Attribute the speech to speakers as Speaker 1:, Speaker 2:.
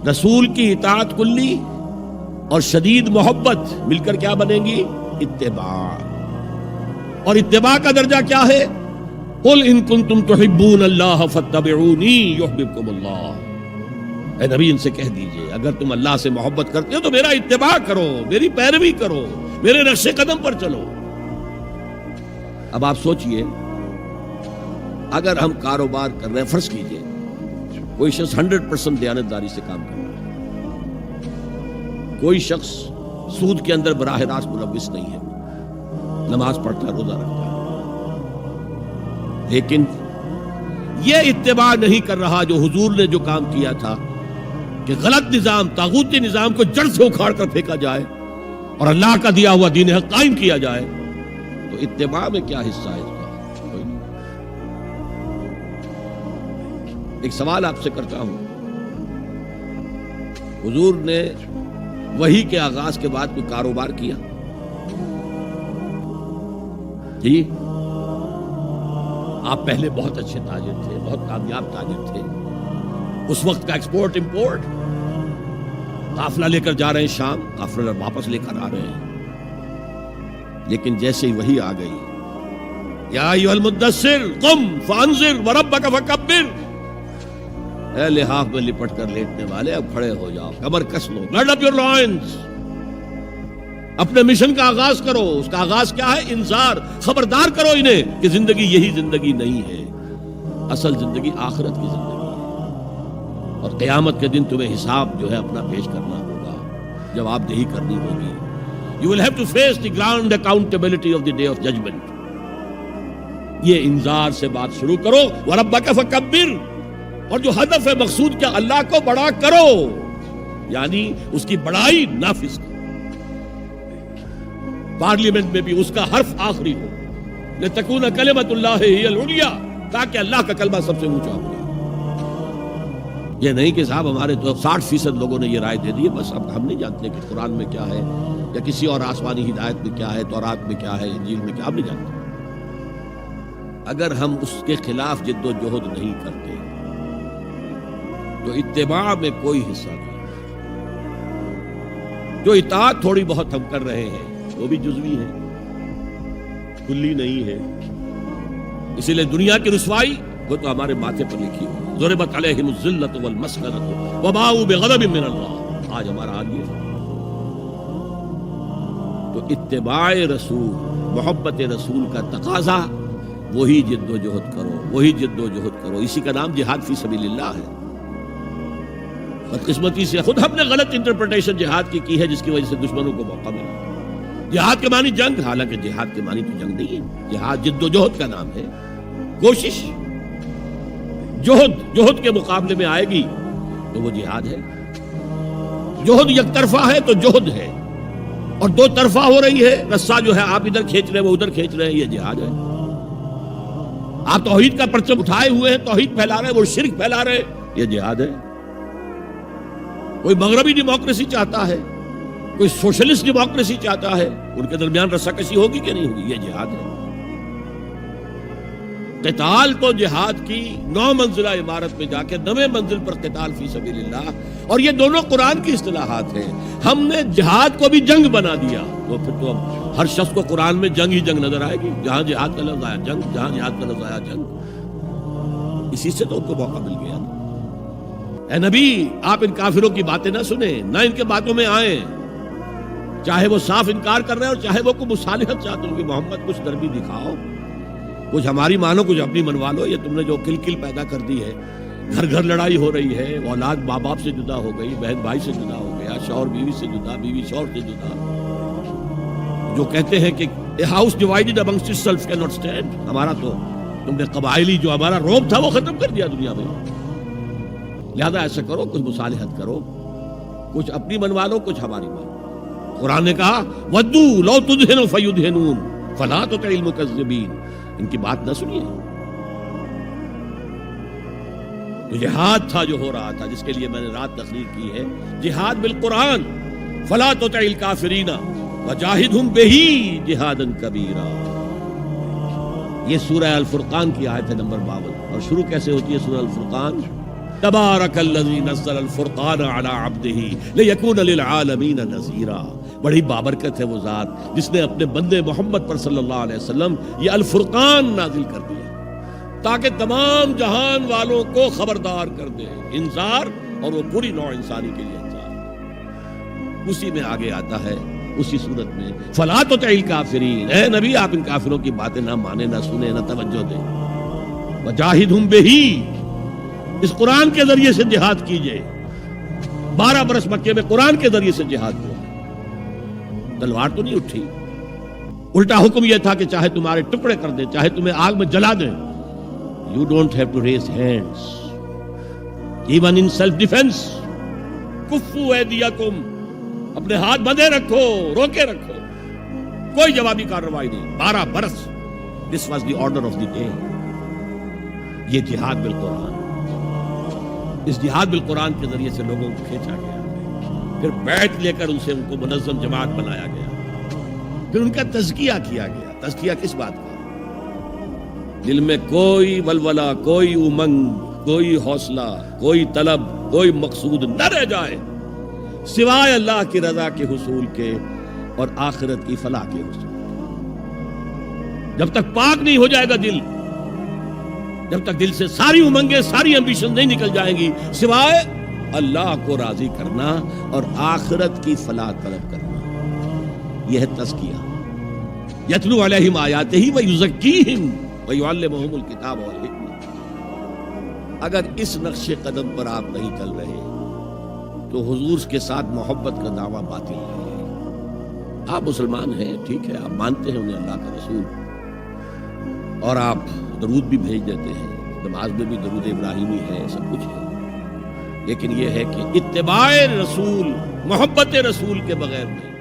Speaker 1: رسول کی اطاعت کلی اور شدید محبت مل کر کیا بنیں گی؟ اتباع. اور اتباع کا درجہ کیا ہے؟ قل ان کنتم تحبون اللہ فاتبعونی یحببکم اللہ. اے نبی ان سے کہہ دیجئے اگر تم اللہ سے محبت کرتے ہو تو میرا اتباع کرو، میری پیروی کرو، میرے نقش قدم پر چلو. اب آپ سوچئے اگر ہم کاروبار کر رہے ہیں، فرض کیجئے کوئی شخص 100% دیانتداری سے کام کر رہا ہے، کوئی شخص سود کے اندر براہ راست ملوث نہیں ہے، نماز پڑھتا ہے، روزہ رکھتا ہے، لیکن یہ اتباع نہیں کر رہا جو حضور نے جو کام کیا تھا کہ غلط نظام، طاغوتی نظام کو جڑ سے اکھاڑ کر پھینکا جائے اور اللہ کا دیا ہوا دین حق قائم کیا جائے، تو اتباع میں کیا حصہ ہے اس کا؟ کوئی نہیں. ایک سوال آپ سے کرتا ہوں، حضور نے وحی کے آغاز کے بعد کوئی کاروبار کیا؟ جی آپ پہلے بہت اچھے تاجر تھے، بہت کامیاب تاجر تھے، اس وقت کا ایکسپورٹ امپورٹ، قافلہ لے کر جا رہے ہیں شام، قافلہ واپس لے کر آ رہے ہیں، لیکن جیسے ہی وحی آ گئی، یا ایھا المدثر قم فانذر وربک فکبر، اے لحاف میں لپٹ کر لیٹنے والے اب کھڑے ہو جاؤ، کمر کس لو، گارڈ اپ یور لائنز، اپنے مشن کا آغاز کرو. اس کا آغاز کیا ہے؟ انذار، خبردار کرو انہیں کہ زندگی یہی زندگی نہیں ہے، اصل زندگی آخرت کی زندگی ہے، اور قیامت کے دن تمہیں حساب جو ہے اپنا پیش کرنا ہوگا، جواب دہی کرنی ہوگی. You will have to face the grand accountability of the day of judgment. یہ انذار سے بات شروع کرو. وَرَبَّكَ فَكَبِّرْ، اور جو ہدف ہے مقصود کیا؟ اللہ کو بڑا کرو، یعنی اس کی بڑائی نافذ کرو. پارلیمنٹ میں بھی اس کا حرف آخری ہو، لِتَكُونَ كَلِمَةُ اللَّهِ هِيَ الْعُلْيَا، تاکہ اللہ کا کلمہ سب سے اونچا ہو. یہ نہیں کہ صاحب ہمارے تو 60% لوگوں نے یہ رائے دے دی، بس اب ہم نہیں جانتے کہ قرآن میں کیا ہے یا کسی اور آسمانی ہدایت میں کیا ہے، تورات میں کیا ہے، انجیل میں کیا، ہم نہیں جانتے. اگر ہم اس کے خلاف جد و جہد نہیں کرتے تو اتباع میں کوئی حصہ نہیں. جو اطاعت تھوڑی بہت ہم کر رہے ہیں وہ بھی جزوی ہے، کلی نہیں ہے. اسی لیے دنیا کی رسوائی وہ تو ہمارے ماتھے پر لکھی ہوئی، ضربت علیہم الذلۃ والمسکنۃ وباؤوا بغضب من اللہ. آج ہمارا حال یہ ہے. تو اتباع رسول، محبت رسول کا تقاضا، وہی جد و جہد کرو، وہی جد و جہد کرو. اسی کا نام جہاد فی سبیل اللہ ہے. بدقسمتی سے خود ہم نے غلط انٹرپریٹیشن جہاد کی ہے، جس کی وجہ سے دشمنوں کو موقع ملا. جہاد کے معنی جنگ، حالانکہ جہاد کے معنی تو جنگ نہیں ہے. جہاد جد و جہد کا نام ہے، کوشش. جہد کے مقابلے میں آئے گی تو وہ جہاد ہے. جہد یک طرفہ ہے تو جہد ہے، اور دو طرفہ ہو رہی ہے. رسہ جو ہے آپ ادھر کھینچ رہے ہیں، وہ ادھر کھینچ رہے ہیں، یہ جہاد ہے. آپ توحید کا پرچم اٹھائے ہوئے ہیں، توحید پھیلا رہے ہیں، وہ شرک پھیلا رہے ہیں، یہ جہاد ہے. کوئی مغربی ڈیموکریسی چاہتا ہے، کوئی سوشلسٹ ڈیموکریسی چاہتا ہے، ان کے درمیان رسہ کشی ہوگی کہ نہیں ہوگی، یہ جہاد ہے. قتال تو جہاد کی 9 منزلہ عمارت میں جا کے 9ویں منزل پر قتال فی سبیل اللہ، اور یہ دونوں قرآن کی اصطلاحات ہیں. ہم نے جہاد کو بھی جنگ بنا دیا، تو پھر تو اب ہر شخص کو قرآن میں جنگ ہی جنگ نظر آئے گی. جہاں جہاد کا لفظ آیا جنگ، جہاں جہاد کا لفظ آیا جنگ. اسی سے تو ان کو موقع مل گیا. اے نبی آپ ان کافروں کی باتیں نہ سنیں، نہ ان کے باتوں میں آئیں، چاہے وہ صاف انکار کر رہے ہیں اور چاہے وہ کوئی مصالحت چاہتے ہو کہ محمد کچھ نرمی دکھاؤ، کچھ ہماری مانو، کچھ اپنی منوا لو. یہ تم نے جو کل پیدا کر دی ہے، گھر گھر لڑائی ہو رہی ہے، اولاد ماں باپ سے جدا ہو گئی، بہن بھائی سے جدا ہو گیا، شوہر بیوی سے جدا، بیوی شوہر سے جدا. جو کہتے ہیں کہ a house divided amongst itself cannot stand. ہمارا تو تم نے قبائلی جو ہمارا روب تھا وہ ختم کر دیا دنیا میں. لہذا ایسا کرو، کچھ مصالحت کرو، کچھ اپنی منوا لو، کچھ ہماری مانو. قرآن نے کہا وَدُّوا لَوْ تُدْهِنُ فَيُدْهِنُونَ فَلَا تُطِعِ الْمُكَذِّبِينَ. ان کی بات نہ سنیے. تو جہاد تھا جو ہو رہا تھا، جس کے لیے میں نے رات تقریر کی ہے، جہاد بالقرآن. فَلَا تُطِعِ الْكَافِرِينَ وَجَاهِدْهُمْ بِهِ جِهَادًا كَبِيرًا. یہ سورہ الفرقان کی آیت ہے نمبر 52. اور شروع کیسے ہوتی ہے سورہ الفرقان؟ تبارک الذی نزل الفرقان علی عبدہ لیکون للعالمین نذیرا. بڑی بابرکت ہے وہ ذات جس نے اپنے بندے محمد پر صلی اللہ علیہ وسلم یہ الفرقان نازل کر دیا تاکہ تمام جہان والوں کو خبردار کر دے. انذار، اور وہ پوری نوع انسانی کے لیے انذار. اسی میں آگے آتا ہے اسی صورت میں فلا تطع الکافرین، اے نبی آپ ان کافروں کی باتیں نہ مانیں، نہ سنیں، نہ توجہ دیں. وجاہدہم بہ، اس قرآن کے ذریعے سے جہاد کیجئے. 12 برس مکے میں قرآن کے ذریعے سے جہاد ہوا، تلوار تو نہیں اٹھی. الٹا حکم یہ تھا کہ چاہے تمہارے ٹکڑے کر دیں، چاہے تمہیں آگ میں جلا دیں. You don't have to raise hands even in self defence. کفو ایدیکم، اپنے ہاتھ بندھے رکھو، روکے رکھو، کوئی جوابی کارروائی نہیں. 12 برس this was the order of the day. یہ جہاد بالقرآن، اس جہاد بالقرآن کے ذریعے سے لوگوں کو کھینچا گیا، پھر بیعت لے کر ان کو منظم جماعت بنایا گیا، پھر ان کا تزکیہ کیا گیا. تزکیہ کس بات کا؟ دل میں کوئی ولولہ، کوئی امنگ، کوئی حوصلہ، کوئی طلب، کوئی مقصود نہ رہ جائے سوائے اللہ کی رضا کے حصول کے اور آخرت کی فلاح کے حصول. جب تک پاک نہیں ہو جائے گا دل، جب تک دل سے ساری امنگیں، ساری ایمبیشن نہیں نکل جائیں گی سوائے اللہ کو راضی کرنا اور آخرت کی فلاح طلب کرنا، یہ ہے تزکیہ. یتلو علیہم آیاتہ ویزکیہم ویعلمہم الکتاب والحکمہ. اگر اس نقش قدم پر آپ نہیں چل رہے تو حضور کے ساتھ محبت کا دعویٰ باطل ہے. آپ مسلمان ہیں، ٹھیک ہے، آپ مانتے ہیں انہیں اللہ کا رسول، اور آپ درود بھی بھیج دیتے ہیں، نماز میں بھی درود ابراہیمی ہے، سب کچھ ہے. لیکن یہ ہے کہ اتباع رسول، محبت رسول کے بغیر نہیں.